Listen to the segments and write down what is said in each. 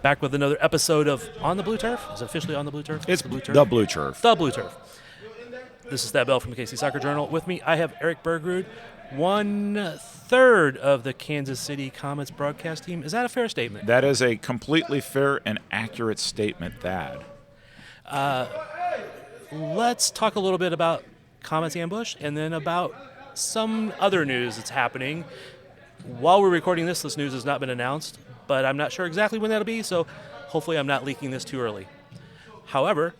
Back with another episode of On the Blue Turf. Is it officially On the Blue Turf? It's the Blue Turf. The Blue Turf. The Blue Turf. This is Thad Bell from the KC Soccer Journal. With me, I have Eric Bergrud, 1/3 of the Kansas City Comets broadcast team. Is that a fair statement? That is a completely fair and accurate statement, Thad. Let's talk a little bit about Comets Ambush and then about some other news that's happening. While we're recording this news has not been announced, but I'm not sure exactly when that'll be, so hopefully I'm not leaking this too early. However,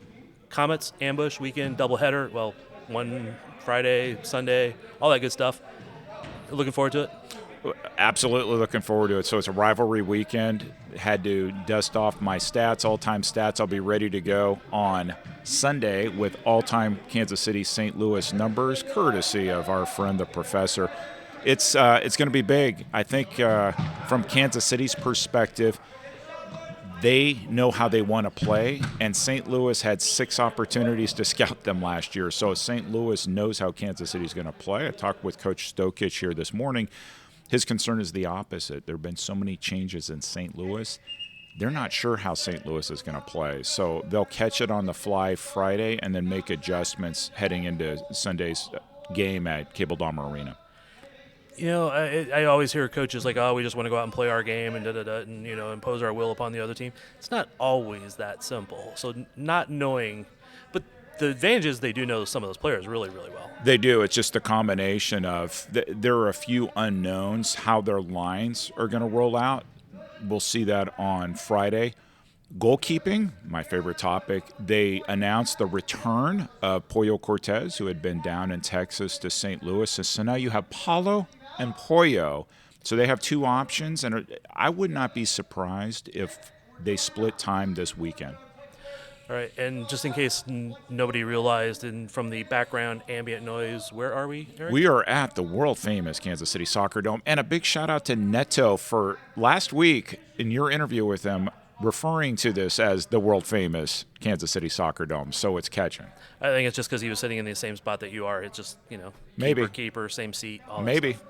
Comets Ambush weekend doubleheader, well, one Friday, Sunday, all that good stuff. Looking forward to it? Absolutely looking forward to it. So it's a rivalry weekend. Had to dust off my stats, all-time stats. I'll be ready to go on Sunday with all-time Kansas City St. Louis numbers, courtesy of our friend the professor. It's going to be big. I think from Kansas City's perspective, they know how they want to play, and St. Louis had 6 opportunities to scout them last year. So St. Louis knows how Kansas City's going to play. I talked with Coach Stokich here this morning. His concern is the opposite. There have been so many changes in St. Louis. They're not sure how St. Louis is going to play. So they'll catch it on the fly Friday and then make adjustments heading into Sunday's game at Cable Dome Arena. You know, I always hear coaches like, oh, we just want to go out and play our game and and impose our will upon the other team. It's not always that simple. So not knowing, but the advantage is they do know some of those players really, really well. They do. It's just a combination of there are a few unknowns how their lines are going to roll out. We'll see that on Friday. Goalkeeping, my favorite topic. They announced the return of Pollo Cortez, who had been down in Texas, to St. Louis. So now you have Paulo and Pollo. So they have 2 options, and I would not be surprised if they split time this weekend. All right, and just in case nobody realized, and from the background ambient noise, where are we, Eric? We are at the world-famous Kansas City Soccer Dome, and a big shout-out to Neto for last week in your interview with him, referring to this as the world-famous Kansas City Soccer Dome, so it's catching. I think it's just because he was sitting in the same spot that you are. It's just, Maybe. keeper, same seat, all Maybe. that stuff.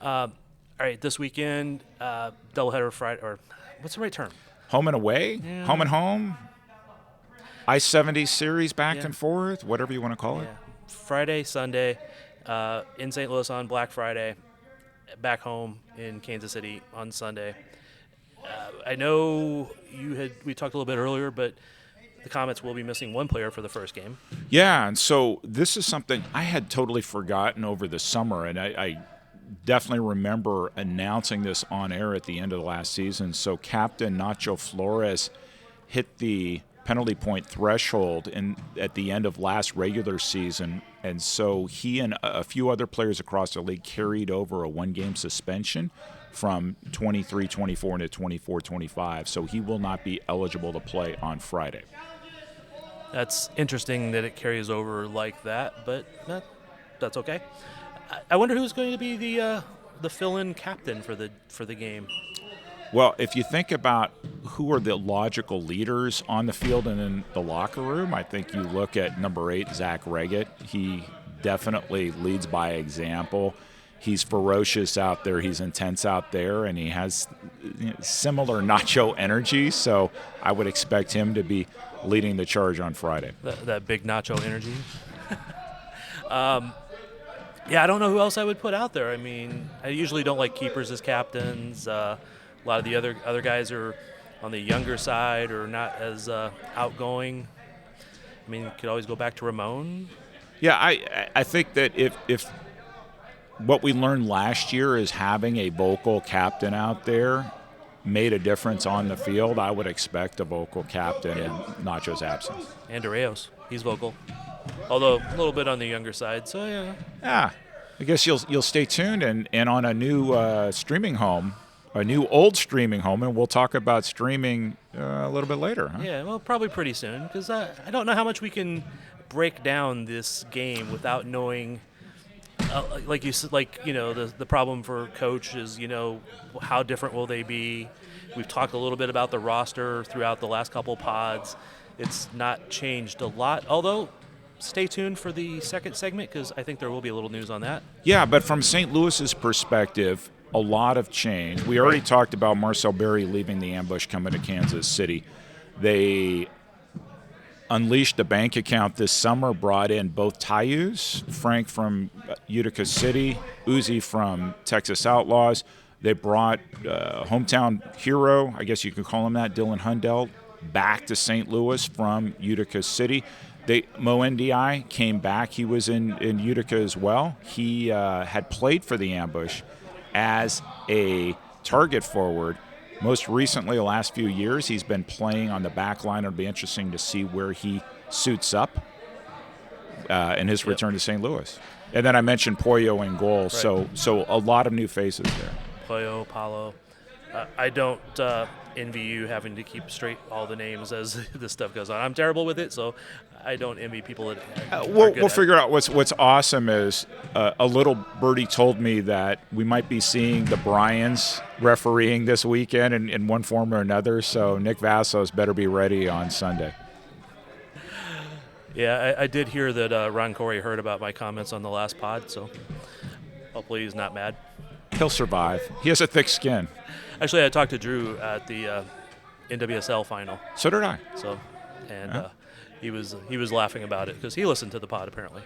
All right, this weekend, doubleheader Friday, or what's the right term? Home and away? Yeah. Home and home? I-70 series back and forth, whatever you want to call it. Friday, Sunday, in St. Louis on Black Friday, back home in Kansas City on Sunday. I know we talked a little bit earlier, but the Comets will be missing one player for the first game. Yeah, and so this is something I had totally forgotten over the summer, and I definitely remember announcing this on air at the end of the last season. So Captain Nacho Flores hit the penalty point threshold at the end of last regular season, and so he and a few other players across the league carried over a 1-game suspension from 23-24 into 24-25, so he will not be eligible to play on Friday. That's interesting that it carries over like that, but that's okay. I wonder who's going to be the fill-in captain for the game. Well, if you think about who are the logical leaders on the field and in the locker room, I think you look at number 8, Zach Reggett. He definitely leads by example. He's ferocious out there. He's intense out there, and he has similar Nacho energy. So I would expect him to be leading the charge on Friday. That big Nacho energy. I don't know who else I would put out there. I mean, I usually don't like keepers as captains. A lot of the other guys are on the younger side or not as outgoing. I mean, you could always go back to Ramon. Yeah, I think that if what we learned last year is having a vocal captain out there made a difference on the field, I would expect a vocal captain in Nacho's absence. And Arreos, he's vocal, although a little bit on the younger side. So yeah. I guess you'll stay tuned and on a new streaming home. A new old streaming home, and we'll talk about streaming a little bit later. Huh? Yeah, well, probably pretty soon, because I don't know how much we can break down this game without knowing, the problem for Coach is, how different will they be? We've talked a little bit about the roster throughout the last couple pods. It's not changed a lot, although stay tuned for the second segment because I think there will be a little news on that. Yeah, but from St. Louis's perspective, a lot of change. We already talked about Marcel Berry leaving the ambush, coming to Kansas City. They unleashed a bank account this summer, brought in both Tyus, Frank from Utica City, Uzi from Texas Outlaws. They brought hometown hero, I guess you could call him that, Dylan Hundell, back to St. Louis from Utica City. Mo NDI came back. He was in Utica as well. He had played for the ambush as a target forward. Most recently, the last few years, he's been playing on the back line. It'll be interesting to see where he suits up in his return to St. Louis. And then I mentioned Pollo in goal, so a lot of new faces there. Pollo, Paulo. I don't envy you having to keep straight all the names as this stuff goes on. I'm terrible with it, so I don't envy people that we'll figure out what's awesome is a little birdie told me that we might be seeing the Bryans refereeing this weekend in one form or another, so Nick Vassos better be ready on Sunday. Yeah, I did hear that Ron Corey heard about my comments on the last pod, so hopefully he's not mad. He'll survive. He has a thick skin. Actually, I talked to Drew at the NWSL final. So did I. He was laughing about it because he listened to the pod apparently.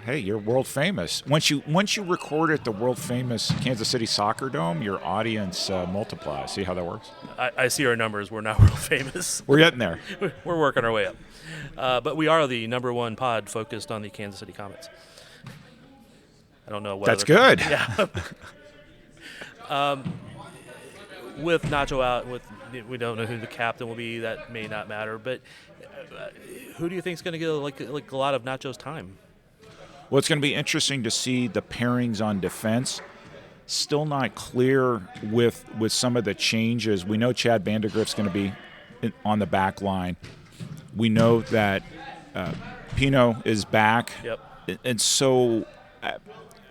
Hey, you're world famous. Once you record at the world famous Kansas City Soccer Dome, your audience multiplies. See how that works? I see our numbers. We're not world famous. We're getting there. We're working our way up. But we are the number one pod focused on the Kansas City Comets. I don't know what. That's good. Yeah. With Nacho out, we don't know who the captain will be. That may not matter. But who do you think is going to get like a lot of Nacho's time? Well, it's going to be interesting to see the pairings on defense. Still not clear with some of the changes. We know Chad Vandergrift's going to be on the back line. We know that Pino is back. Yep. And so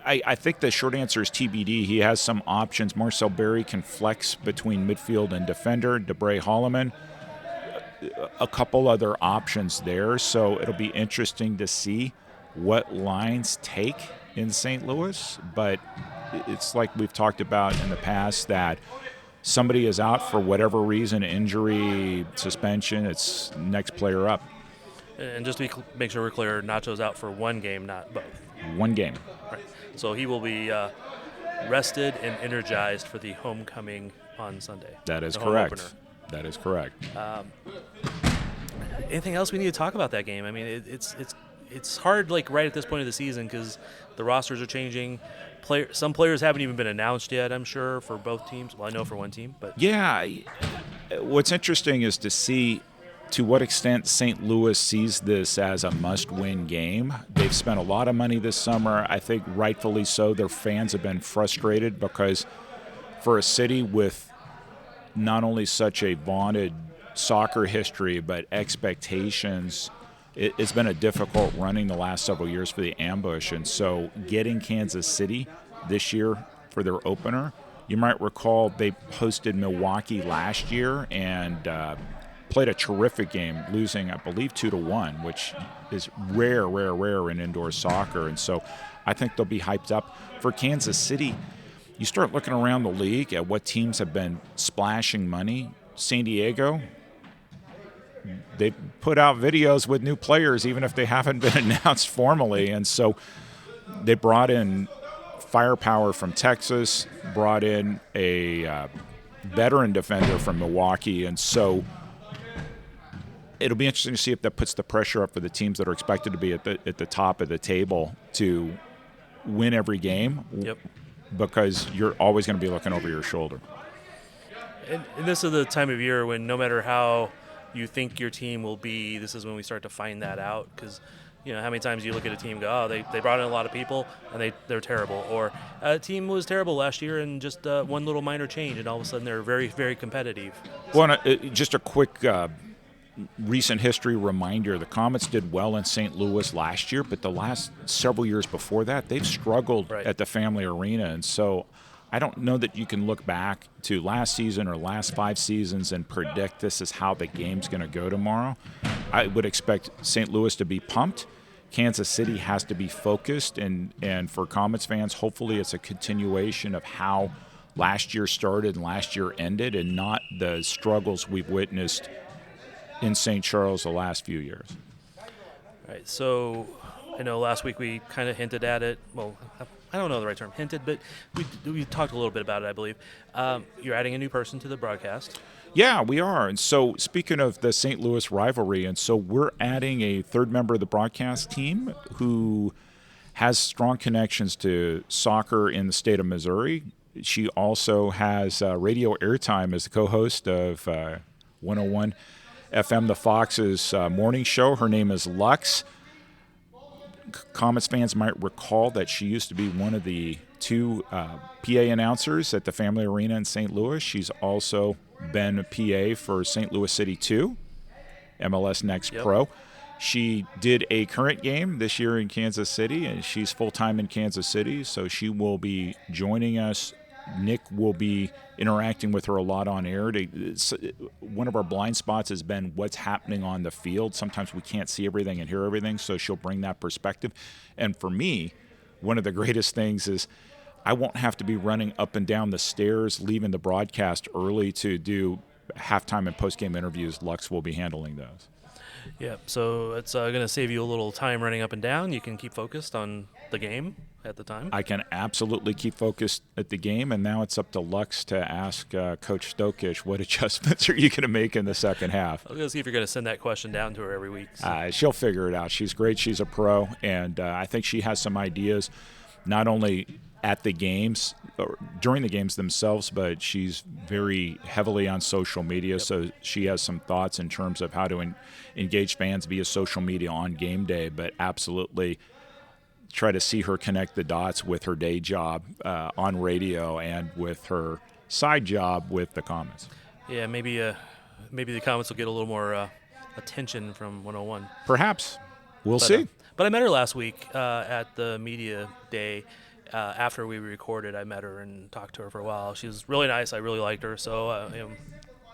I think the short answer is TBD. He has some options. Marcel Berry can flex between midfield and defender. DeBray Holloman, a couple other options there. So it'll be interesting to see what lines take in St. Louis. But it's like we've talked about in the past that somebody is out for whatever reason, injury, suspension, it's next player up. And just to make sure we're clear, Nacho's out for one game, not both. One game. Right. So he will be rested and energized for the homecoming on Sunday. That is correct. That is correct. Anything else we need to talk about that game? I mean, it's hard right at this point of the season because the rosters are changing. Some players haven't even been announced yet, I'm sure, for both teams. Well, I know for one team, but yeah. What's interesting is to see to what extent St. Louis sees this as a must-win game. They've spent a lot of money this summer. I think rightfully so. Their fans have been frustrated because for a city with not only such a vaunted soccer history but expectations, it's been a difficult running the last several years for the Ambush. And so getting Kansas City this year for their opener, you might recall they hosted Milwaukee last year and played a terrific game, losing, I believe, 2-1, which is rare in indoor soccer. And so I think they'll be hyped up. For Kansas City, you start looking around the league at what teams have been splashing money. San Diego, they put out videos with new players, even if they haven't been announced formally. And so they brought in firepower from Texas, brought in a veteran defender from Milwaukee. And so it'll be interesting to see if that puts the pressure up for the teams that are expected to be at the top of the table to win every game. Yep. Because you're always going to be looking over your shoulder. And this is the time of year when no matter how you think your team will be, this is when we start to find that out. Because, how many times you look at a team and go, oh, they brought in a lot of people and they're terrible. Or a team was terrible last year and just one little minor change and all of a sudden they're very, very competitive. Well, just a quick recent history reminder, the Comets did well in St. Louis last year, but the last several years before that, they've struggled at the Family Arena. And so I don't know that you can look back to last season or last 5 seasons and predict this is how the game's going to go tomorrow. I would expect St. Louis to be pumped. Kansas City has to be focused. And for Comets fans, hopefully it's a continuation of how last year started and last year ended, and not the struggles we've witnessed in St. Charles the last few years. All right, so I know last week we kind of hinted at it. Well, I don't know the right term, hinted, but we talked a little bit about it, I believe. You're adding a new person to the broadcast. Yeah, we are. And so speaking of the St. Louis rivalry, and so we're adding a third member of the broadcast team who has strong connections to soccer in the state of Missouri. She also has radio airtime as the co-host of 101 FM, the Fox's morning show. Her name is Lux. Comets fans might recall that she used to be one of the two PA announcers at the Family Arena in St. Louis. She's also been a PA for St. Louis City 2, MLS Next Pro. She did a current game this year in Kansas City, and she's full-time in Kansas City, so she will be joining us. Nick will be interacting with her a lot on air. One of our blind spots has been what's happening on the field. Sometimes we can't see everything and hear everything, so she'll bring that perspective. And for me, one of the greatest things is I won't have to be running up and down the stairs, leaving the broadcast early to do halftime and postgame interviews. Lux will be handling those. Yeah, so it's going to save you a little time running up and down. You can keep focused on the game at the time. I can absolutely keep focused at the game, and now it's up to Lux to ask Coach Stokish what adjustments are you going to make in the second half. I was going to see if you're going to send that question down to her every week. So. She'll figure it out. She's great. She's a pro, and I think she has some ideas, not only at the games or during the games themselves, but she's very heavily on social media, so she has some thoughts in terms of how to engage fans via social media on game day, but absolutely try to see her connect the dots with her day job on radio and with her side job with the Comets. Yeah, maybe the Comets will get a little more attention from 101. Perhaps. We'll see. But I met her last week at the media day. After we recorded, I met her and talked to her for a while. She was really nice. I really liked her, so I'm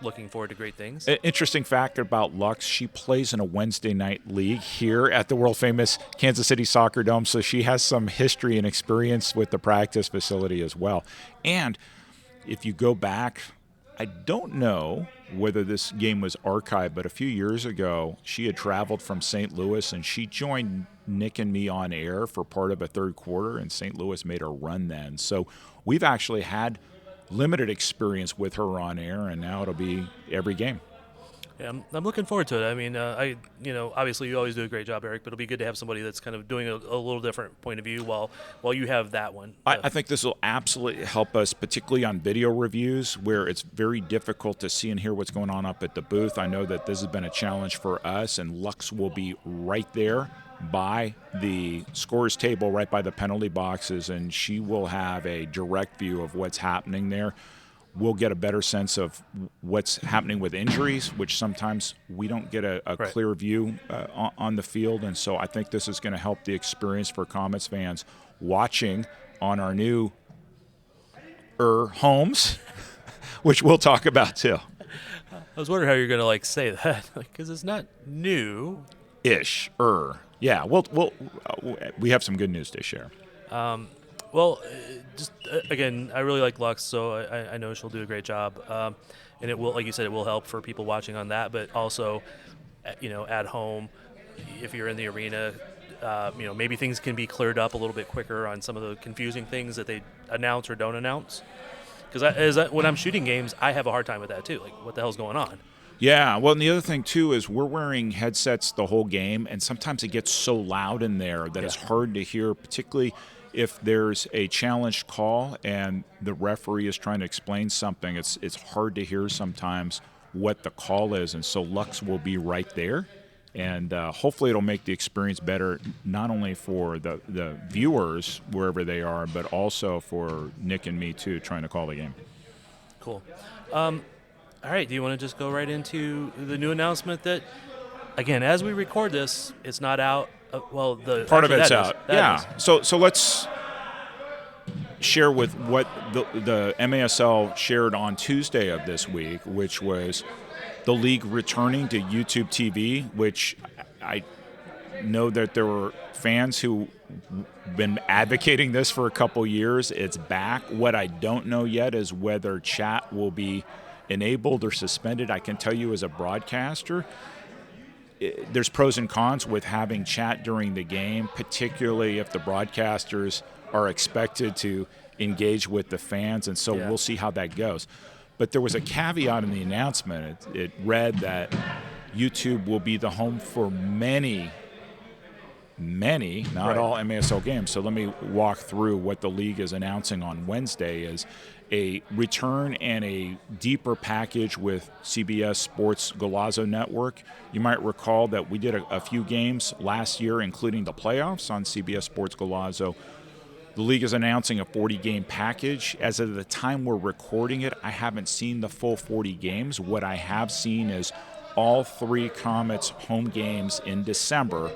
looking forward to great things. Interesting fact about Lux, she plays in a Wednesday night league here at the world-famous Kansas City Soccer Dome, so she has some history and experience with the practice facility as well. And if you go back, I don't know whether this game was archived, but a few years ago, she had traveled from St. Louis, and she joined Nick and me on air for part of a third quarter, and St. Louis made a run then. So we've actually had limited experience with her on air, and now it'll be every game. Yeah, I'm looking forward to it. I mean, obviously you always do a great job, Eric, but it'll be good to have somebody that's kind of doing a little different point of view while you have that one. I think this will absolutely help us, particularly on video reviews, where it's very difficult to see and hear what's going on up at the booth. I know that this has been a challenge for us, and Lux will be right there by the scores table, right by the penalty boxes, and she will have a direct view of what's happening there. We'll get a better sense of what's happening with injuries, which sometimes we don't get a clear view on the field. And so I think this is going to help the experience for Comets fans watching on our new homes, which we'll talk about too. I was wondering how you're going to say that, because it's not new. Ish. Yeah, we have some good news to share. Well, just again, I really like Lux, so I know she'll do a great job. And it will, like you said, it will help for people watching on that, but also, at home, if you're in the arena, maybe things can be cleared up a little bit quicker on some of the confusing things that they announce or don't announce. Because when I'm shooting games, I have a hard time with that too. Like, what the hell's going on? Yeah, well, and the other thing, too, is we're wearing headsets the whole game, and sometimes it gets so loud in there that it's hard to hear, particularly if there's a challenged call and the referee is trying to explain something. It's hard to hear sometimes what the call is, and so Lux will be right there, and hopefully it'll make the experience better, not only for the viewers, wherever they are, but also for Nick and me, too, trying to call the game. Cool. All right, do you want to just go right into the new announcement that, again, as we record this, it's not out? The part of it's out. Yeah. So let's share with what the MASL shared on Tuesday of this week, which was the league returning to YouTube TV, which know that there were fans who been advocating this for a couple years. It's back. What I don't know yet is whether chat will be enabled or suspended. I can tell you as a broadcaster, there's pros and cons with having chat during the game, particularly if the broadcasters are expected to engage with the fans, and so we'll see how that goes. But there was a caveat in the announcement. It read that YouTube will be the home for many, not all MASL games. So let me walk through what the league is announcing on Wednesday is a return and a deeper package with CBS Sports Golazo Network. You might recall that we did a few games last year, including the playoffs on CBS Sports Golazo. The league is announcing a 40-game package. As of the time we're recording it, I haven't seen the full 40 games. What I have seen is all 3 Comets home games in December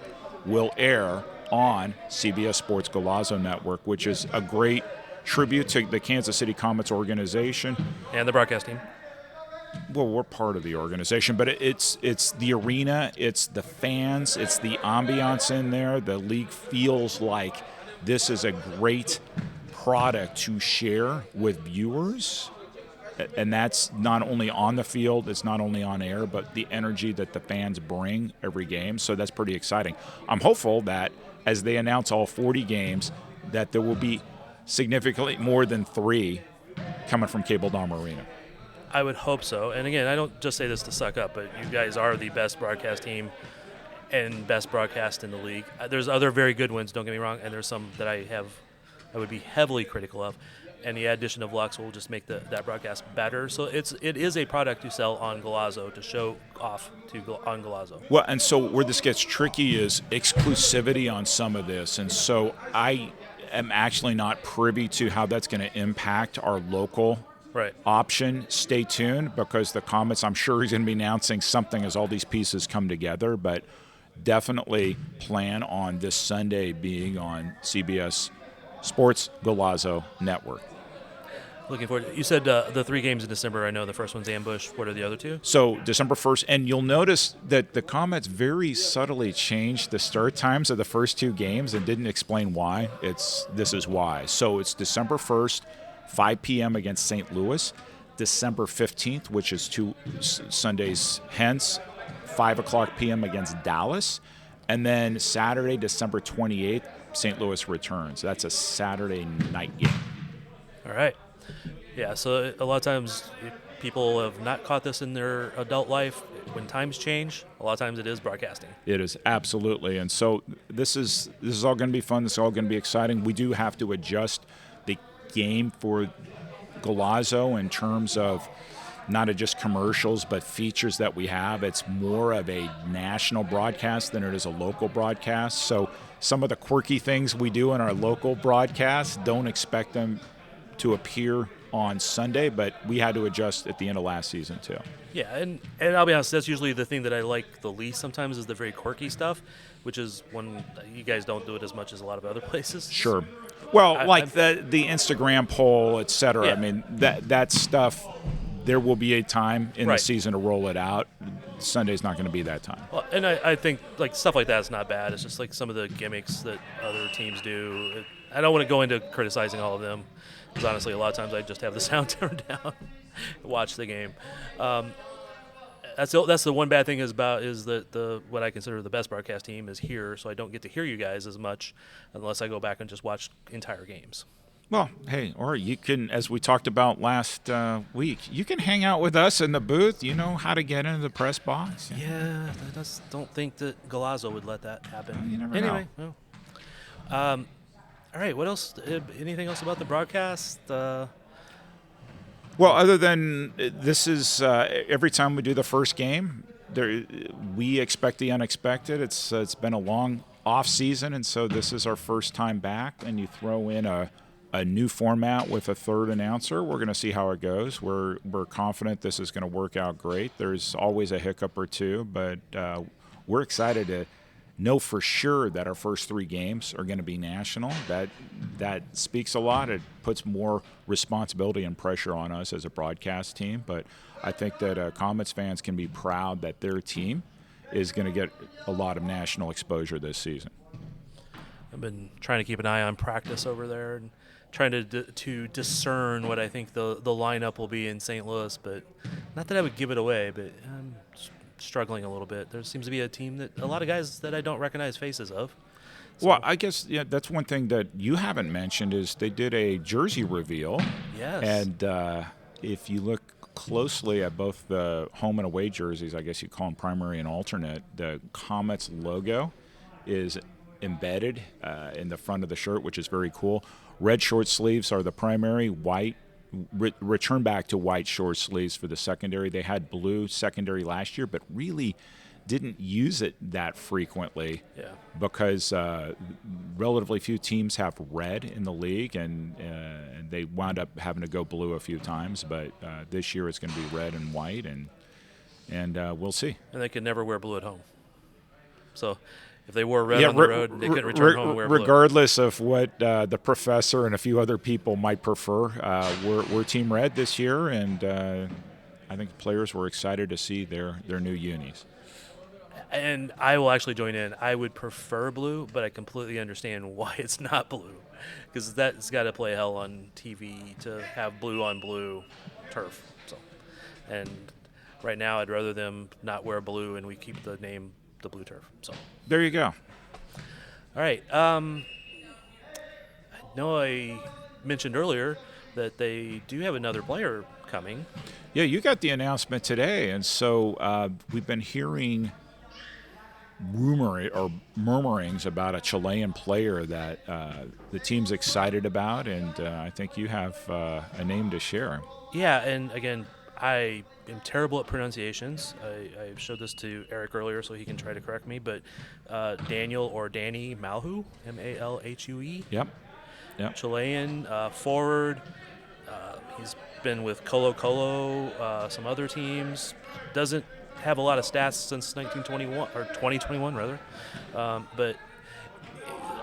will air on CBS Sports Golazo Network, which is a great tribute to the Kansas City Comets organization. And the broadcast team. Well, we're part of the organization, but it's the arena, it's the fans, it's the ambiance in there. The league feels like this is a great product to share with viewers. And that's not only on the field, it's not only on air, but the energy that the fans bring every game. So that's pretty exciting. I'm hopeful that as they announce all 40 games, that there will be significantly more than 3 coming from Cable Dome Arena. I would hope so. And again, I don't just say this to suck up, but you guys are the best broadcast team and best broadcast in the league. There's other very good ones, don't get me wrong, and there's some that I would be heavily critical of. And the addition of Lux will just make that broadcast better. So it is a product to sell on Golazo, to show off on Golazo. Well, and so where this gets tricky is exclusivity on some of this. And so I am actually not privy to how that's going to impact our local option. Stay tuned, because the Comets, I'm sure he's going to be announcing something as all these pieces come together. But definitely plan on this Sunday being on CBS Sports Golazo Network. Looking forward. You said the 3 games in December. I know the first one's Ambush. What are the other 2? So December 1st, and you'll notice that the Comets very subtly changed the start times of the first 2 games and didn't explain why. This is why. So it's December 1st, 5 p.m. against St. Louis. December 15th, which is 2 Sundays hence, 5 o'clock p.m. against Dallas. And then Saturday, December 28th, St. Louis returns. That's a Saturday night game. All right. Yeah, so a lot of times people have not caught this in their adult life. When times change, a lot of times it is broadcasting. It is, absolutely. And so this is all going to be fun. This is all going to be exciting. We do have to adjust the game for Golazo in terms of not just commercials, but features that we have. It's more of a national broadcast than it is a local broadcast. So some of the quirky things we do in our local broadcast, don't expect them to appear on Sunday, but we had to adjust at the end of last season too. Yeah, and I'll be honest, that's usually the thing that I like the least sometimes is the very quirky stuff, which is when you guys don't do it as much as a lot of other places. Sure. Well, the Instagram poll, et cetera. Yeah. I mean, that stuff, there will be a time in the season to roll it out. Sunday's not going to be that time. Well, and I think like stuff like that is not bad. It's just like some of the gimmicks that other teams do. I don't want to go into criticizing all of them, because honestly, a lot of times I just have the sound turned down and watch the game. That's the one bad thing is that what I consider the best broadcast team is here, so I don't get to hear you guys as much unless I go back and just watch entire games. Well, hey, or you can, as we talked about last week, you can hang out with us in the booth. You know how to get into the press box. Yeah, I just don't think that Golazo would let that happen. Well, you never know. Well, all right, what else? Anything else about the broadcast? Well, other than this is every time we do the first game, we expect the unexpected. It's been a long off season, and so this is our first time back. And you throw in a new format with a third announcer. We're going to see how it goes. We're confident this is going to work out great. There's always a hiccup or two, but we're excited to know for sure that our first 3 games are going to be national. That speaks a lot. It puts more responsibility and pressure on us as a broadcast team. But I think that Comets fans can be proud that their team is going to get a lot of national exposure this season. I've been trying to keep an eye on practice over there and trying to discern what I think the lineup will be in St. Louis, but not that I would give it away, but I'm struggling a little bit. There seems to be a team that a lot of guys that I don't recognize faces of. So. Well, I guess that's one thing that you haven't mentioned is they did a jersey reveal. Yes. And if you look closely at both the home and away jerseys, I guess you call them primary and alternate, the Comets logo is embedded in the front of the shirt, which is very cool. Red short sleeves are the primary, white, return back to white short sleeves for the secondary. They had blue secondary last year, but really didn't use it that frequently because relatively few teams have red in the league, and they wound up having to go blue a few times. But this year it's going to be red and white, and we'll see. And they could never wear blue at home. So if they wore red on the road, they couldn't return home and wear blue. Regardless of what the professor and a few other people might prefer, we're Team Red this year, and I think the players were excited to see their new unis. And I will actually join in. I would prefer blue, but I completely understand why it's not blue, because that's got to play hell on TV to have blue on blue turf. So, and right now, I'd rather them not wear blue and we keep the name the blue turf. So there you go. All right. I know I mentioned earlier that they do have another player coming. Yeah, you got the announcement today, and so we've been hearing murmurings about a Chilean player that the team's excited about, and I think you have a name to share. Yeah, and again, I am terrible at pronunciations. I showed this to Erik earlier so he can try to correct me, but Daniel or Danny Malhue, Malhue. Yep. Chilean forward. He's been with Colo Colo, some other teams. Doesn't have a lot of stats since 1921 or 2021 rather, but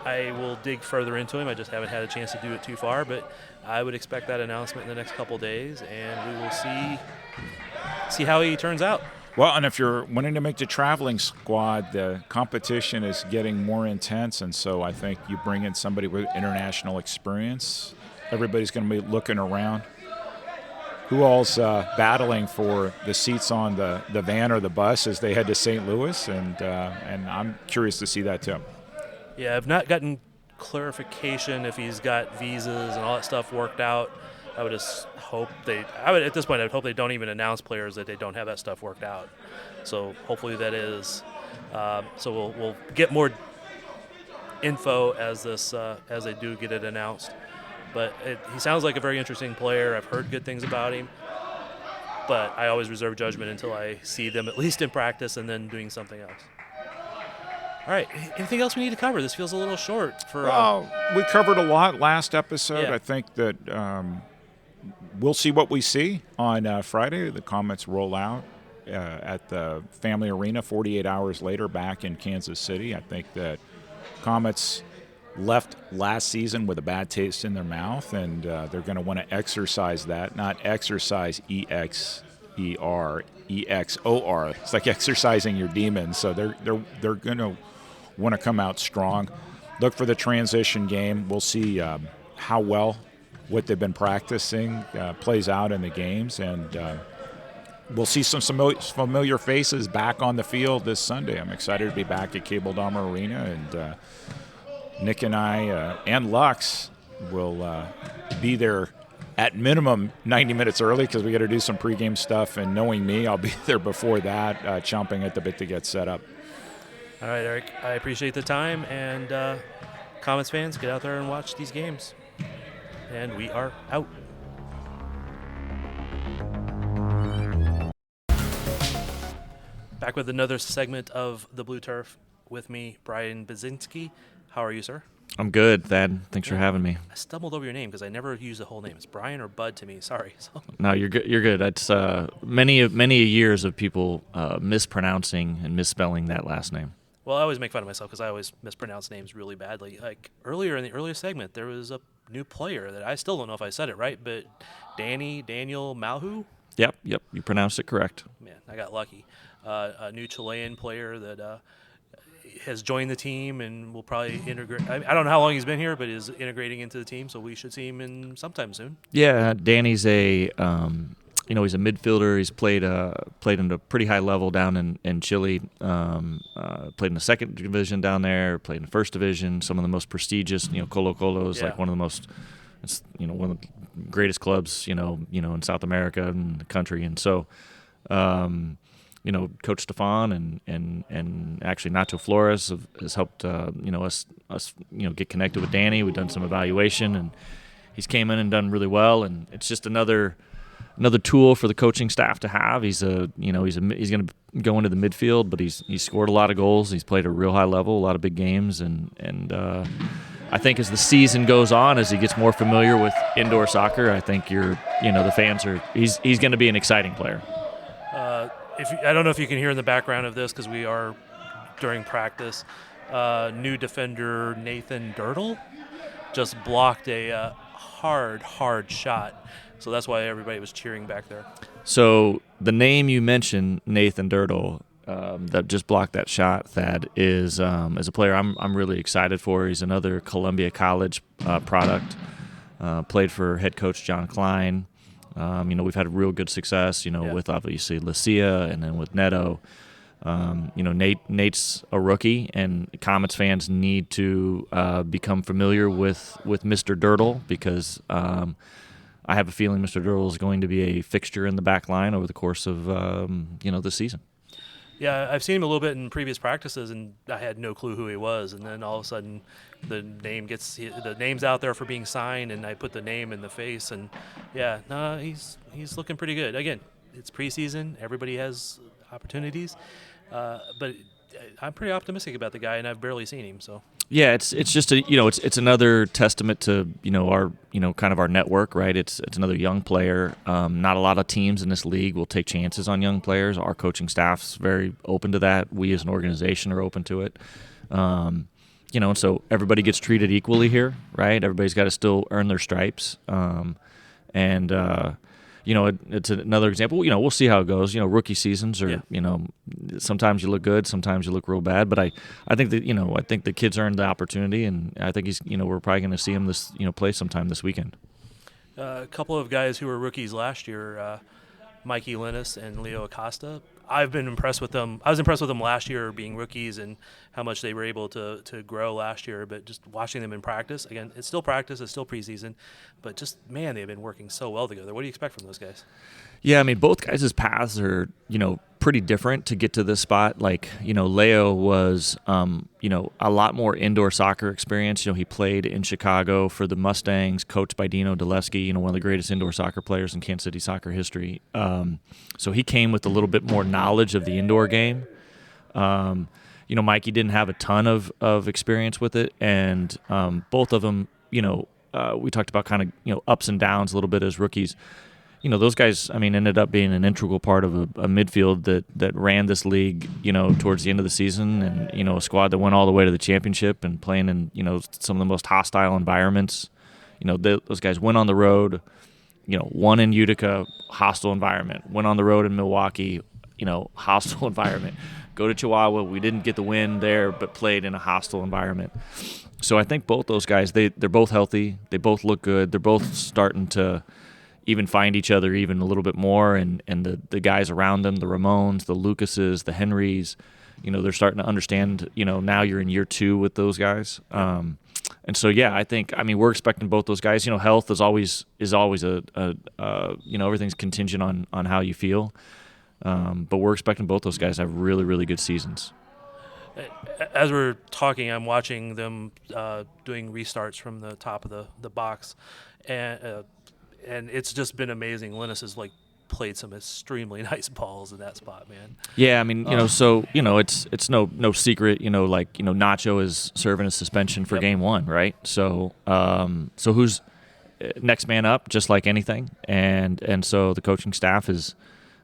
I will dig further into him. I just haven't had a chance to do it too far, but I would expect that announcement in the next couple days, and we will see how he turns out. Well, and if you're wanting to make the traveling squad, the competition is getting more intense, and so I think you bring in somebody with international experience. Everybody's going to be looking around. Who all's battling for the seats on the van or the bus as they head to St. Louis, and I'm curious to see that too. Yeah, I've not gotten clarification if he's got visas and all that stuff worked out. I would just hope at this point, I would hope they don't even announce players that they don't have that stuff worked out. So hopefully that is. So we'll get more info as they do get it announced. But he sounds like a very interesting player. I've heard good things about him. But I always reserve judgment until I see them at least in practice and then doing something else. All right. Anything else we need to cover? This feels a little short. We covered a lot last episode. Yeah. I think that we'll see what we see on Friday. The Comets roll out at the Family Arena 48 hours later back in Kansas City. I think that Comets left last season with a bad taste in their mouth, and they're going to want to exercise that, not exercise EXER, EXOR. It's like exercising your demons. So they're going to want to come out strong. Look for the transition game. We'll see how well what they've been practicing plays out in the games, and we'll see some familiar faces back on the field this Sunday. I'm excited to be back at Cable Dahmer Arena, and Nick and I and Lux will be there at minimum 90 minutes early because we got to do some pregame stuff. And knowing me, I'll be there before that, chomping at the bit to get set up. All right, Erik, I appreciate the time. And Comets fans, get out there and watch these games. And we are out. Back with another segment of The Blue Turf with me, Brian Budzinski. How are you, sir? I'm good, Thad. Thanks for having me. I stumbled over your name because I never use the whole name. It's Brian or Bud to me. Sorry. No, you're good. You're good. It's many years of people mispronouncing and misspelling that last name. Well, I always make fun of myself because I always mispronounce names really badly. Like earlier in the earlier segment, there was a new player that I still don't know if I said it right, but Daniel Malhue. Yep, you pronounced it correct. Man, I got lucky. A new Chilean player that has joined the team and will probably integrate. I don't know how long he's been here, but is integrating into the team, so we should see him in sometime soon. Yeah, Danny's a he's a midfielder. He's played in a pretty high level down in Chile. Played in the second division down there. Played in the first division. Some of the most prestigious. Colo Colo is like one of the most. It's one of the greatest clubs in South America and the country. And so, Coach Stefan and actually Nacho Flores has helped us get connected with Danny. We've done some evaluation, and he's came in and done really well. And it's just another tool for the coaching staff to have. He's going to go into the midfield, but he's scored a lot of goals. He's played at a real high level, a lot of big games, and I think as the season goes on, as he gets more familiar with indoor soccer, I think the fans are. He's going to be an exciting player. I don't know if you can hear in the background of this because we are during practice. New defender Nathan Dirtle just blocked a hard shot. So that's why everybody was cheering back there. So the name you mentioned, Nathan Dirtle, that just blocked that shot, Thad, is a player I'm really excited for. He's another Columbia College product. Played for head coach John Klein. We've had real good success, with obviously Lucia and then with Neto. Nate's a rookie, and Comets fans need to become familiar with Mr. Dirtle because I have a feeling Mr. Dirtle is going to be a fixture in the back line over the course of the season. Yeah, I've seen him a little bit in previous practices, and I had no clue who he was. And then all of a sudden, the name's out there for being signed, and I put the name in the face, and he's looking pretty good. Again, it's preseason; everybody has opportunities, but I'm pretty optimistic about the guy, and I've barely seen him. So yeah, it's just it's another testament to our kind of our network, right? It's another young player. Not a lot of teams in this league will take chances on young players. Our coaching staff's very open to that. We as an organization are open to it. And so everybody gets treated equally here, right? Everybody's got to still earn their stripes. It's another example. We'll see how it goes. Rookie seasons are, sometimes you look good, sometimes you look real bad. But I think that, I think the kid's earned the opportunity, and I think he's, we're probably going to see him play sometime this weekend. A couple of guys who were rookies last year, Mikey Linus and Leo Acosta. I've been impressed with them. I was impressed with them last year being rookies and how much they were able to grow last year. But just watching them in practice, again, it's still practice, it's still preseason, but just, man, they've been working so well together. What do you expect from those guys? Yeah, I mean, both guys' paths are, pretty different to get to this spot. Like, Leo was, a lot more indoor soccer experience. He played in Chicago for the Mustangs, coached by Dino Dulesky, one of the greatest indoor soccer players in Kansas City soccer history. So he came with a little bit more knowledge of the indoor game. Mikey didn't have a ton of experience with it, and both of them, we talked about kind of, ups and downs a little bit as rookies. Those guys, ended up being an integral part of a midfield that ran this league, towards the end of the season, and, a squad that went all the way to the championship and playing in, some of the most hostile environments. Those guys went on the road, won in Utica, hostile environment, went on the road in Milwaukee, hostile environment. Go to Chihuahua, we didn't get the win there, but played in a hostile environment. So I think both those guys, they're both healthy, they both look good, they're both starting to even find each other even a little bit more, and the guys around them, the Ramones, the Lucases, the Henrys, they're starting to understand, now you're in year 2 with those guys. And so, yeah, I think, we're expecting both those guys. Health is always everything's contingent on how you feel. But we're expecting both those guys to have really, really good seasons. As we're talking, I'm watching them doing restarts from the top of the box, and it's just been amazing. Linus has played some extremely nice balls in that spot, man. Yeah, it's no secret, Nacho is serving a suspension for game 1, right? So who's next man up, just like anything, and so the coaching staff is.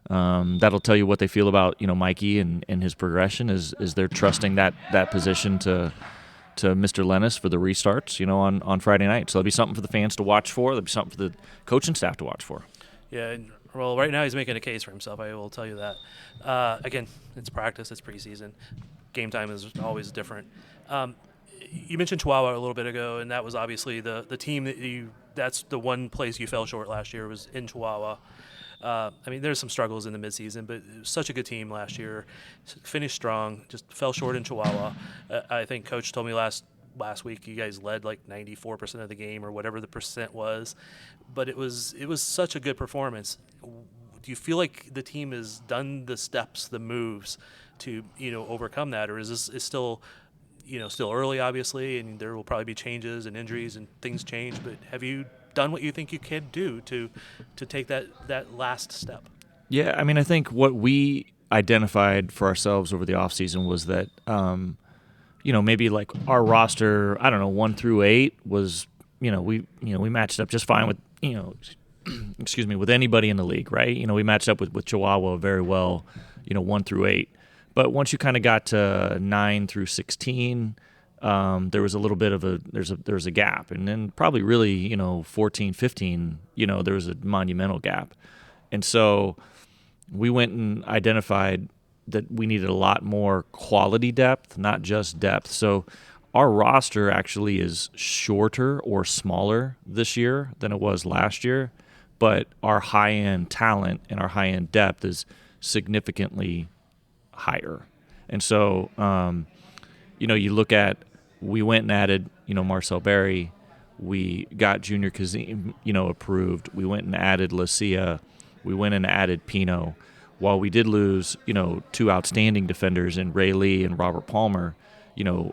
That'll tell you what they feel about Mikey and his progression is they're trusting that position to Mr. Linus for the restarts on Friday night. So that'll be something for the fans to watch for. That'll be something for the coaching staff to watch for. Yeah, and Well, right now he's making a case for himself. I will tell you that. Again, it's practice. It's preseason. Game time is always different. You mentioned Chihuahua a little bit ago, and that was obviously the team that's the one place you fell short last year was in Chihuahua. I mean, there's some struggles in the midseason, but it was such a good team last year. Finished strong, just fell short in Chihuahua. I think Coach told me last week you guys led like 94% of the game or whatever the percent was, but it was such a good performance. Do you feel like the team has done the steps, the moves to overcome that, or is this still still early, obviously, and there will probably be changes and injuries and things change, but have you done what you think you can do to take that last step? Yeah, I mean, I think what we identified for ourselves over the offseason was that, maybe like our roster, I don't know, 1 through 8 was, we matched up just fine with, with anybody in the league, right? We matched up with Chihuahua very well, 1 through 8. But once you kind of got to 9 through 16, there was a little bit of there's a gap. And then probably really, 14, 15, there was a monumental gap. And so we went and identified that we needed a lot more quality depth, not just depth. So our roster actually is shorter or smaller this year than it was last year, but our high-end talent and our high-end depth is significantly higher. And so, you look at, we went and added, Marcel Berry. We got Junior Kazim, approved. We went and added Lucia. We went and added Pino. While we did lose, 2 outstanding defenders in Ray Lee and Robert Palmer,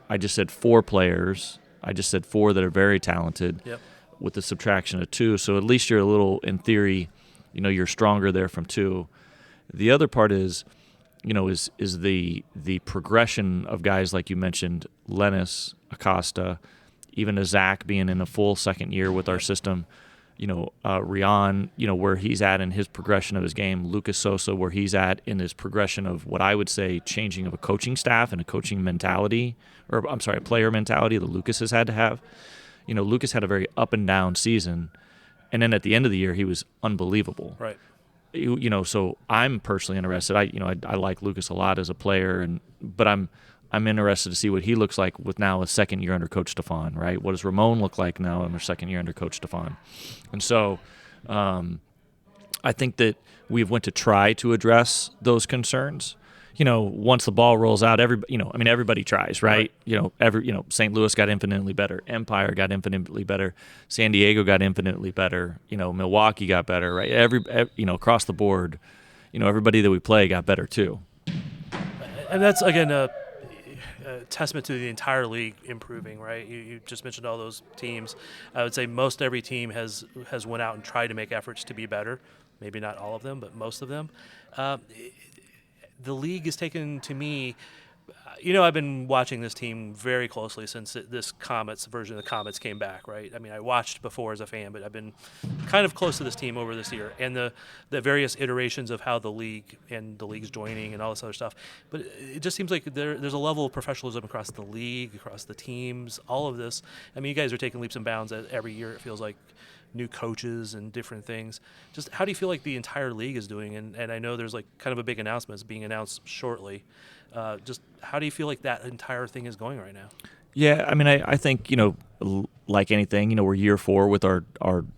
I just said 4 players. I just said 4 that are very talented. Yep. With the subtraction of 2. So at least you're a little, in theory, you're stronger there from 2. The other part is, is the progression of guys like you mentioned, Lennis, Acosta, even a Zach being in a full second year with our system, Rian, where he's at in his progression of his game, Lucas Sosa, where he's at in his progression of what I would say changing of a coaching staff and a coaching mentality, or I'm sorry, a player mentality that Lucas has had to have. Lucas had a very up and down season, and then at the end of the year, he was unbelievable. Right. So I'm personally interested. I like Lucas a lot as a player, but I'm interested to see what he looks like with now a second year under Coach Stefan, right? What does Ramon look like now in their second year under Coach Stefan? And so I think that we went to try to address those concerns. Once the ball rolls out, everybody tries, right? St. Louis got infinitely better. Empire got infinitely better. San Diego got infinitely better. Milwaukee got better, right? Across the board, everybody that we play got better too. And that's, again, a testament to the entire league improving, right? You just mentioned all those teams. I would say most every team has went out and tried to make efforts to be better. Maybe not all of them, but most of them. The league has taken, to me, I've been watching this team very closely since this Comets version of the Comets came back, right? I mean, I watched before as a fan, but I've been kind of close to this team over this year and the various iterations of how the league and the league's joining and all this other stuff. But it just seems like there's a level of professionalism across the league, across the teams, all of this. I mean, you guys are taking leaps and bounds every year, it feels like. New coaches and different things. Just how do you feel like the entire league is doing? And I know there's like kind of a big announcement that's being announced shortly. Just how do you feel like that entire thing is going right now? Yeah, I mean, I think, like anything, we're year 4 with our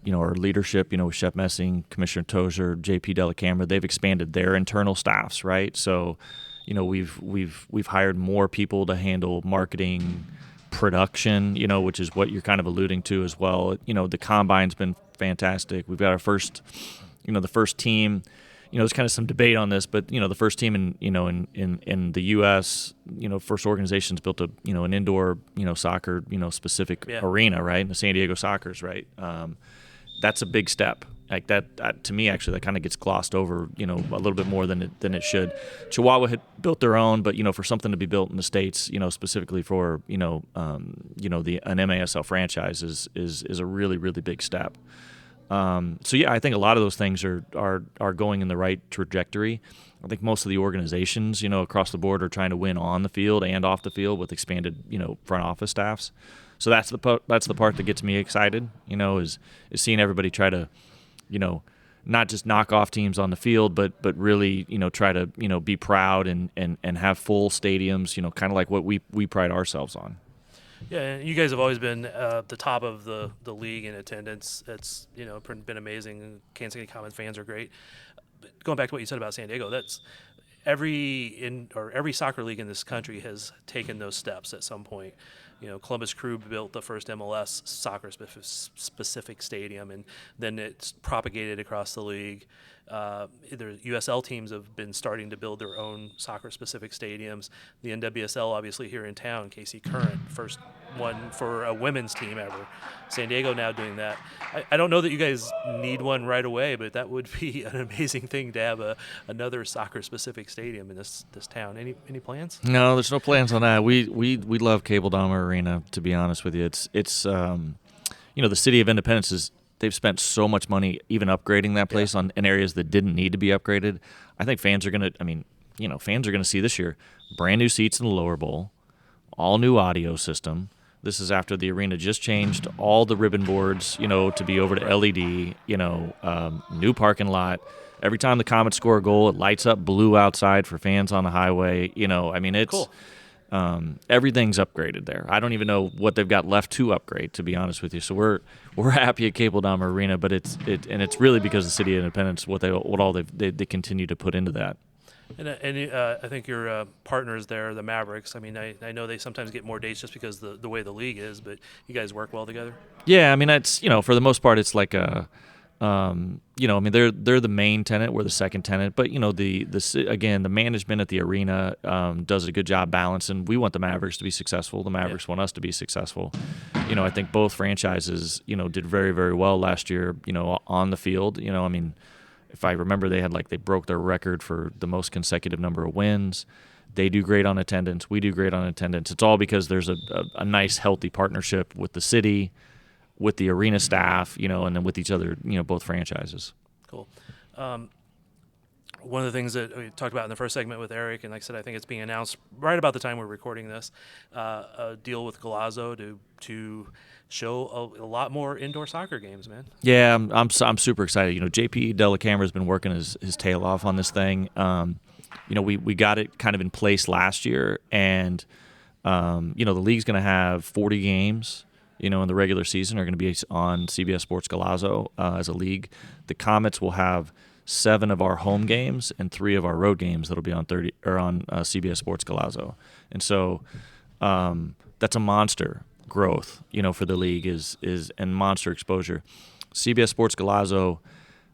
leadership, with Shep Messing, Commissioner Tozer, JP Delacamera. They've expanded their internal staffs, right? So, we've hired more people to handle marketing, production, which is what you're kind of alluding to as well. The combine's been fantastic. We've got our first, the first team. There's kind of some debate on this, but the first team in the U.S. First organization's built an indoor soccer specific arena, right? And the San Diego Sockers, right? That's a big step. Like that to me, actually, that kind of gets glossed over, a little bit more than it should. Chihuahua had built their own, but for something to be built in the States, specifically for an MASL franchise is a really, really big step. So yeah, I think a lot of those things are going in the right trajectory. I think most of the organizations, across the board are trying to win on the field and off the field with expanded, front office staffs. So that's the part that gets me excited, is seeing everybody try to, not just knock off teams on the field, but really, try to, be proud and have full stadiums, kind of like what we pride ourselves on. Yeah, you guys have always been the top of the league in attendance. It's been amazing. Kansas City Comets fans are great. But going back to what you said about San Diego, that's every soccer league in this country has taken those steps at some point. Columbus Crew built the first MLS soccer specific stadium, and then it's propagated across the league. The USL teams have been starting to build their own soccer specific stadiums. The NWSL, obviously here in town, KC Current, first one for a women's team ever. San Diego now doing that. I don't know that you guys need one right away, but that would be an amazing thing to have another soccer specific stadium in this town. Any plans? No, there's no plans on that. We love Cable Dahmer Arena, to be honest with you. It's the city of Independence they've spent so much money even upgrading that place in areas that didn't need to be upgraded. I think fans are going to see this year brand new seats in the lower bowl, all new audio system. This is after the arena just changed all the ribbon boards, to be over to LED, new parking lot. Every time the Comets score a goal, it lights up blue outside for fans on the highway. It's cool. Everything's upgraded there. I don't even know what they've got left to upgrade, to be honest with you. So we're happy at Cable Dahmer Arena, but it's really because the city of Independence, what all they continue to put into that. And I think your partners there, the Mavericks. I mean, I know they sometimes get more dates just because the way the league is, but you guys work well together. Yeah, I mean, it's for the most part, it's like a. They're the main tenant, we're the second tenant, but the management at the arena does a good job balancing. We want the Mavericks to be successful. The Mavericks want us to be successful. I think both franchises, did very, very well last year, on the field. If I remember, they broke their record for the most consecutive number of wins. They do great on attendance. We do great on attendance. It's all because there's a nice, healthy partnership with the city, with the arena staff, and then with each other, both franchises. Cool. One of the things that we talked about in the first segment with Erik, and like I said, I think it's being announced right about the time we're recording this, a deal with Golazo to show a lot more indoor soccer games, man. Yeah, I'm super excited. JP Dellacamera has been working his tail off on this thing. We got it kind of in place last year, and the league's going to have 40 games. In the regular season are going to be on CBS Sports Golazo as a league. The Comets will have 7 of our home games and 3 of our road games that'll be on CBS Sports Golazo, and so that's a monster growth, for the league and monster exposure. CBS Sports Golazo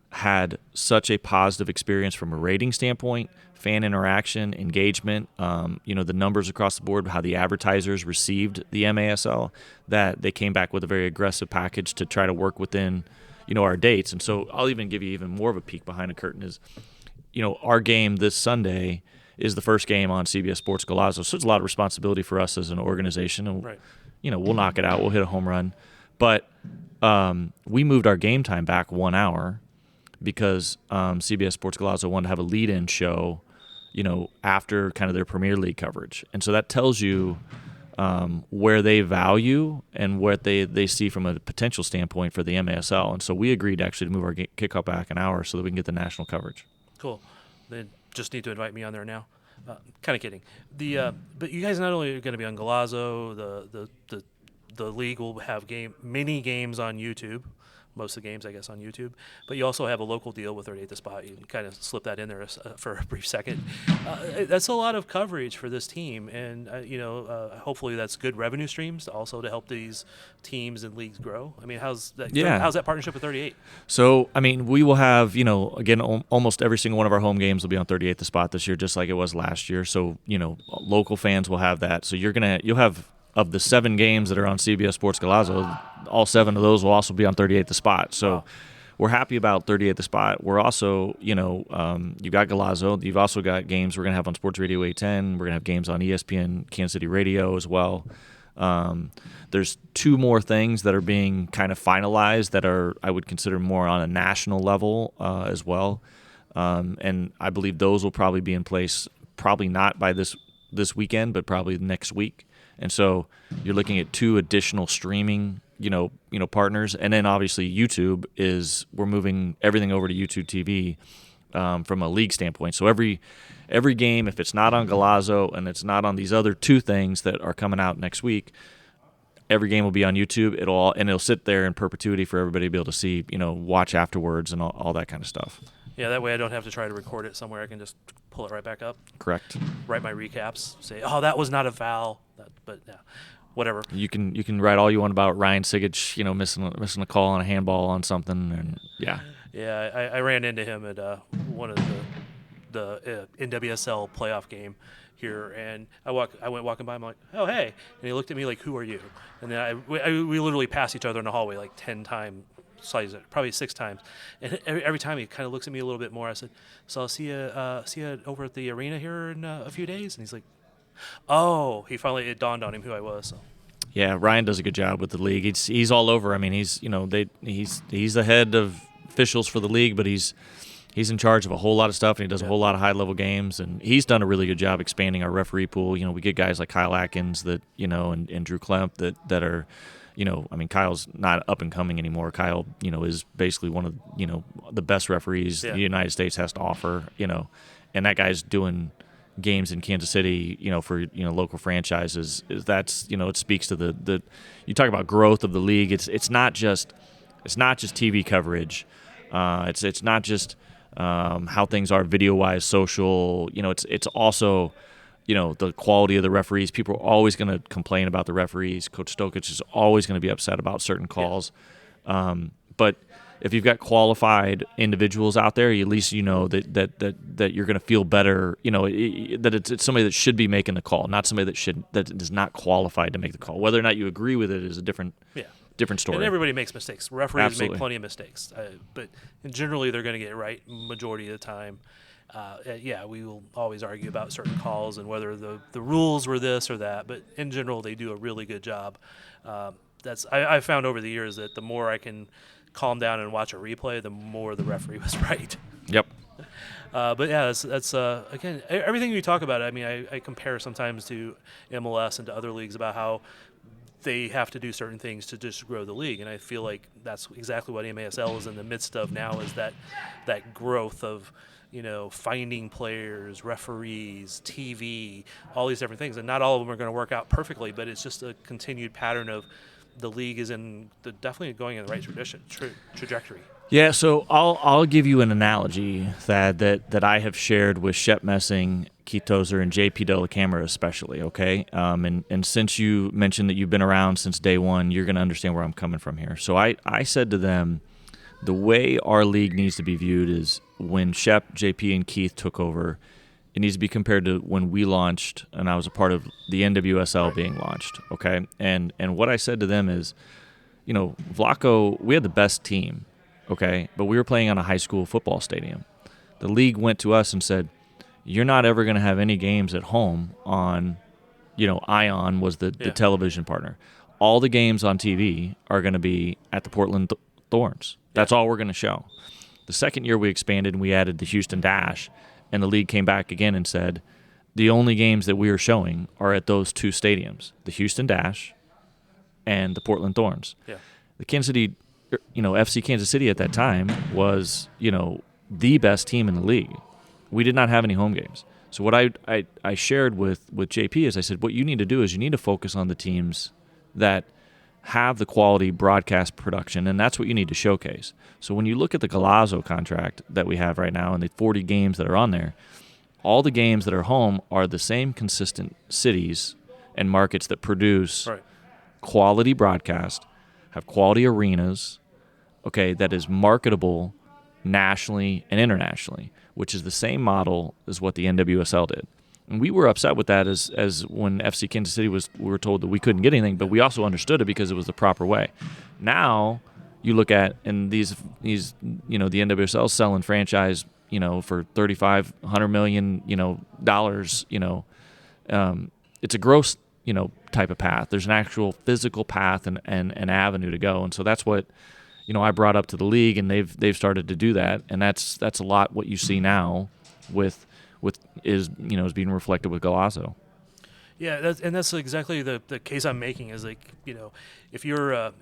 had such a positive experience from a rating standpoint, fan interaction, engagement, the numbers across the board, how the advertisers received the MASL, that they came back with a very aggressive package to try to work within, our dates. And so I'll even give you even more of a peek behind the curtain is, our game this Sunday is the first game on CBS Sports Golazo. So it's a lot of responsibility for us as an organization. And, right. We'll knock it out. We'll hit a home run. But we moved our game time back 1 hour because CBS Sports Golazo wanted to have a lead-in show, after kind of their Premier League coverage. And so that tells you where they value and what they see from a potential standpoint for the MASL. And so we agreed actually to move our kickoff back an hour so that we can get the national coverage. Cool. They just need to invite me on there now. Kind of kidding. But you guys not only are going to be on Golazo, the league will have mini games on YouTube. Most of the games, I guess, on YouTube. But you also have a local deal with 38 The Spot. You can kind of slip that in there for a brief second. That's a lot of coverage for this team. And, hopefully that's good revenue streams also to help these teams and leagues grow. I mean, how's that partnership with 38? So, we will have, again, almost every single one of our home games will be on 38 The Spot this year, just like it was last year. So, local fans will have that. So you'll have, of the 7 games that are on CBS Sports Golazo, all 7 of those will also be on 38 The Spot. So we're happy about 38 The Spot. We're also, you've got Golazo. You've also got games we're going to have on Sports Radio 810. We're going to have games on ESPN Kansas City Radio as well. There's 2 more things that are being kind of finalized that are, I would consider, more on a national level as well. And I believe those will probably be in place, probably not by this this weekend, but probably next week. And so you're looking at 2 additional streaming partners, and then obviously YouTube we're moving everything over to YouTube TV from a league standpoint. So every game, if it's not on Golazo and it's not on these other two things that are coming out next week, every game will be on YouTube. It'll sit there in perpetuity for everybody to be able to see, watch afterwards and all that kind of stuff. Yeah, that way I don't have to try to record it somewhere. I can just pull it right back up. Correct. Write my recaps. Say, oh, that was not a foul. But yeah, whatever. You can write all you want about Ryan Sigich, missing a call on a handball on something, and yeah. Yeah, I ran into him at one of the NWSL playoff game here, and I went walking by him like, oh, hey. And he looked at me like, who are you? And then we literally passed each other in the hallway like 10 times, probably 6 times. And every time he kind of looks at me a little bit more. I said, so I'll see you over at the arena here in a few days? And he's like, oh, it dawned on him who I was. So. Yeah, Ryan does a good job with the league. He's all over. I mean, he's the head of officials for the league, but he's in charge of a whole lot of stuff, and he does a whole lot of high-level games, and he's done a really good job expanding our referee pool. We get guys like Kyle Atkins and Drew Klemp that are, Kyle's not up and coming anymore. Kyle, is basically one of, the best referees the United States has to offer, and that guy's doing games in Kansas City, for local franchises. It speaks to the you talk about growth of the league. It's not just TV coverage. It's not just how things are video-wise, social. It's also the quality of the referees. People are always going to complain about the referees. Coach Stokic is always going to be upset about certain calls. But if you've got qualified individuals out there, at least that you're going to feel better. That it's somebody that should be making the call, not somebody that is not qualified to make the call. Whether or not you agree with it is a different story. And everybody makes mistakes. Referees Absolutely. make plenty of mistakes, but generally they're going to get it right majority of the time. We will always argue about certain calls and whether the rules were this or that, but in general they do a really good job. I've found over the years that the more I can calm down and watch a replay, the more the referee was right. Yep. But yeah, that's again, everything you talk about. I mean, I compare sometimes to MLS and to other leagues about how they have to do certain things to just grow the league, and I feel like that's exactly what MASL is in the midst of now, is that growth of finding players, referees, TV, all these different things, and not all of them are going to work out perfectly, but it's just a continued pattern of the league is definitely going in the right trajectory. Yeah, so I'll give you an analogy that I have shared with Shep Messing, Keith Tozer, and JP De La Camera especially, okay? And since you mentioned that you've been around since day one, you're going to understand where I'm coming from here. So I said to them, the way our league needs to be viewed is when Shep, JP, and Keith took over, it needs to be compared to when we launched, and I was a part of the NWSL being launched, okay? And what I said to them is, Vlaco, we had the best team, okay? But we were playing on a high school football stadium. The league went to us and said, you're not ever going to have any games at home on, Ion was the television partner. All the games on TV are going to be at the Portland Thorns. That's all we're going to show. The second year we expanded and we added the Houston Dash, and the league came back again and said, the only games that we are showing are at those two stadiums, the Houston Dash and the Portland Thorns. Yeah. The Kansas City, FC Kansas City at that time was, the best team in the league. We did not have any home games. So what I shared with JP is I said, what you need to do is you need to focus on the teams that have the quality broadcast production, and that's what you need to showcase. So when you look at the Golazo contract that we have right now and the 40 games that are on there, all the games that are home are the same consistent cities and markets that produce quality broadcast, have quality arenas, okay, that is marketable nationally and internationally, which is the same model as what the NWSL did. And we were upset with that as when FC Kansas City we were told that we couldn't get anything, but we also understood it because it was the proper way. Now you look at, and these the NWSL selling franchise, for $35-100 million, dollars, it's a gross, type of path. There's an actual physical path and an avenue to go. And so that's what, I brought up to the league, and they've started to do that. And that's a lot what you see now is being reflected with Golazo. Yeah, that's exactly the case I'm making. Is like, if you're a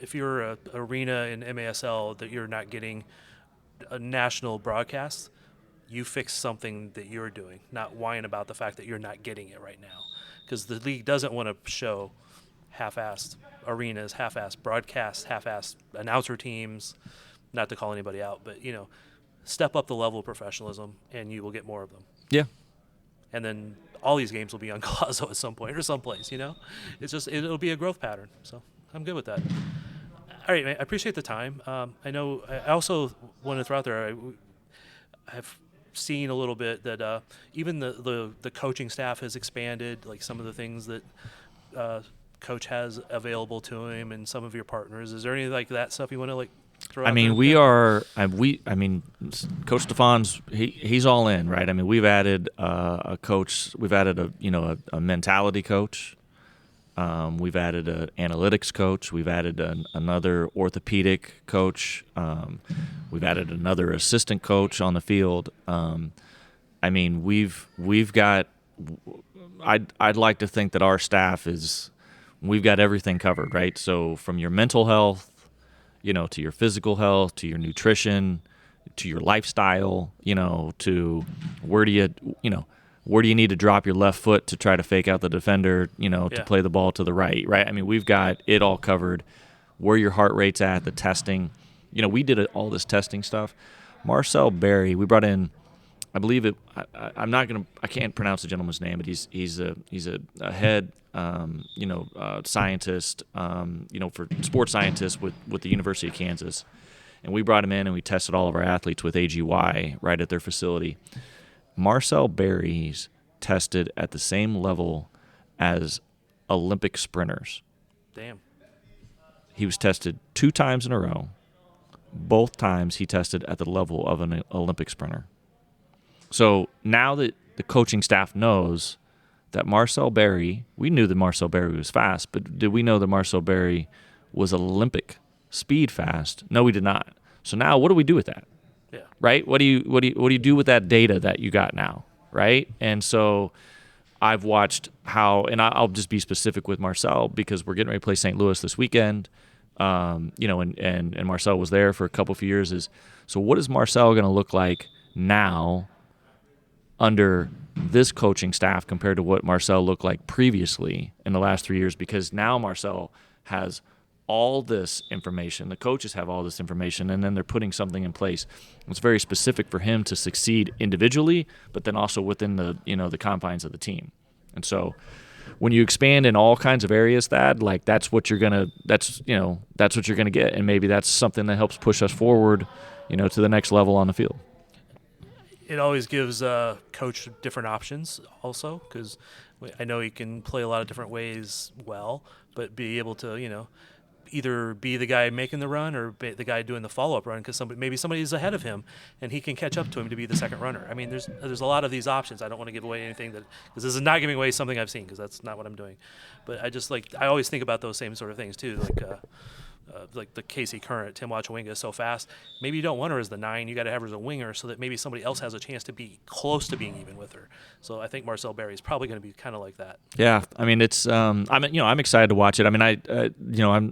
arena in MASL that you're not getting a national broadcast, you fix something that you're doing, not whine about the fact that you're not getting it right now, because the league doesn't want to show half-assed arenas, half-assed broadcasts, half-assed announcer teams. Not to call anybody out, but step up the level of professionalism, and you will get more of them. Yeah. And then all these games will be on Golazo at some point or someplace. It's just it'll be a growth pattern. So I'm good with that. All right, man, I appreciate the time. I know. I also want to throw out there. I've seen a little bit that even the coaching staff has expanded. Like some of the things that coach has available to him, and some of your partners. Is there any like that stuff you want to throw out there? Coach Stefan's he's all in, right? I mean, we've added a coach. We've added a mentality coach. We've added an analytics coach. We've added another orthopedic coach. We've added another assistant coach on the field. We've got. I'd like to think that our staff we've got everything covered, right? So from your mental health, to your physical health, to your nutrition, to your lifestyle, to where do you need to drop your left foot to try to fake out the defender, to play the ball to the right? I mean, we've got it all covered. Where your heart rate's at, the testing. We did all this testing stuff. Marcel Berry, we brought in, I believe it. I can't pronounce the gentleman's name, but he's a head, scientist, for sports scientists with the University of Kansas, and we brought him in and we tested all of our athletes with AGY right at their facility. Marcel Berry's tested at the same level as Olympic sprinters. Damn. He was tested 2 times in a row. Both times he tested at the level of an Olympic sprinter. So now that the coaching staff knows that Marcel Berry, we knew that Marcel Berry was fast, but did we know that Marcel Berry was Olympic speed fast? No, we did not. So now what do we do with that? Yeah. Right? What do you do with that data that you got now? Right? And so I've watched how, and I'll just be specific with Marcel because we're getting ready to play St. Louis this weekend. And Marcel was there for a few years. So what is Marcel going to look like now under this coaching staff compared to what Marcel looked like previously in the last 3 years? Because now Marcel has all this information. The coaches have all this information, and then they're putting something in place. It's very specific for him to succeed individually, but then also within the confines of the team. And so when you expand in all kinds of areas, that's what you're gonna get, and maybe that's something that helps push us forward, to the next level on the field. It always gives coach different options also, because I know he can play a lot of different ways well, but be able to, either be the guy making the run or be the guy doing the follow-up run, because maybe somebody's ahead of him and he can catch up to him to be the second runner. I mean, there's a lot of these options. I don't want to give away anything because this is not giving away something I've seen, because that's not what I'm doing. But I always think about those same sort of things too, like the Casey Current, Tim Wachawinga is so fast. Maybe you don't want her as the 9. You got to have her as a winger so that maybe somebody else has a chance to be close to being even with her. So I think Marcel Berry is probably going to be kind of like that. Yeah, I mean, it's I'm excited to watch it. I mean,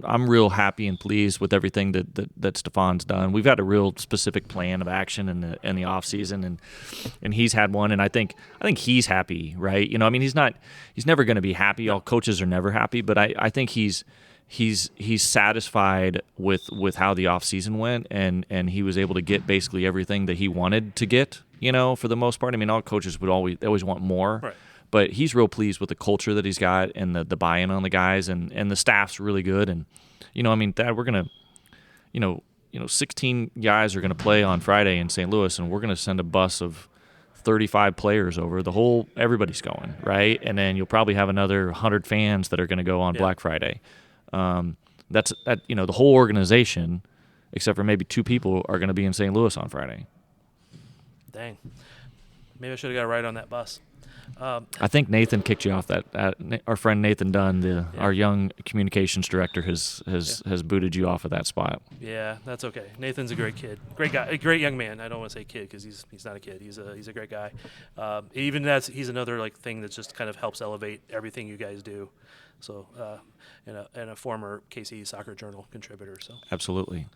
I'm real happy and pleased with everything that Stefan's done. We've had a real specific plan of action in the off season, and he's had one, and I think he's happy, right? He's never going to be happy. All coaches are never happy, but I think he's satisfied with how the off season went, and he was able to get basically everything that he wanted to get, for the most part. I mean, all coaches would always want more, right. But he's real pleased with the culture that he's got and the buy-in on the guys, and the staff's really good. And Thad, we're gonna, 16 guys are gonna play on Friday in St. Louis, and we're gonna send a bus of 35 players over. Everybody's going, right? And then you'll probably have another 100 fans that are gonna go on Black Friday. The whole organization, except for maybe 2 people, are going to be in St. Louis on Friday. Dang. Maybe I should have got a ride on that bus. I think Nathan kicked you off that. Our friend Nathan Dunn, our young communications director, has booted you off of that spot. Yeah, that's okay. Nathan's a great kid, great guy, a great young man. I don't want to say kid because he's not a kid. He's a great guy. He's another like thing that just kind of helps elevate everything you guys do. So, and a former KC Soccer Journal contributor. So absolutely.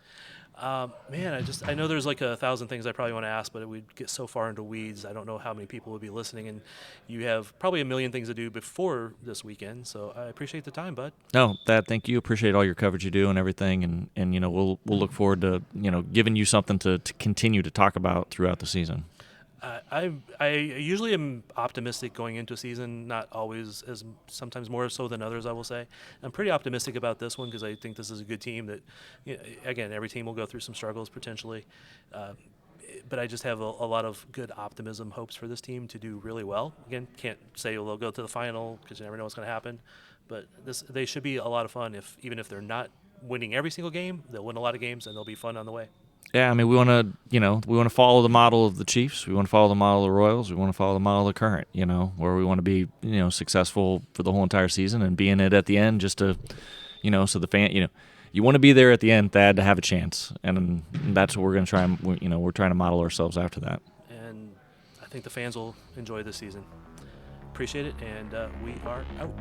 Man, I know there's like 1,000 things I probably want to ask, but it would get so far into weeds. I don't know how many people would be listening, and you have probably a million things to do before this weekend. So I appreciate the time, bud. No, Thad, thank you. Appreciate all your coverage you do and everything, and we'll look forward to giving you something to continue to talk about throughout the season. I usually am optimistic going into a season, not always, as sometimes more so than others, I will say. I'm pretty optimistic about this one because I think this is a good team that, again, every team will go through some struggles potentially. But I just have a lot of good optimism, hopes for this team to do really well. Again, can't say they'll go to the final because you never know what's going to happen. But they should be a lot of fun. Even if they're not winning every single game, they'll win a lot of games and they'll be fun on the way. Yeah, I mean, we want to follow the model of the Chiefs. We want to follow the model of the Royals. We want to follow the model of the Current, where we want to be, successful for the whole entire season and be in it at the end just to, so the fan, you want to be there at the end, Thad, to have a chance. And that's what we're going to try. We're trying to model ourselves after that. And I think the fans will enjoy this season. Appreciate it, and we are out.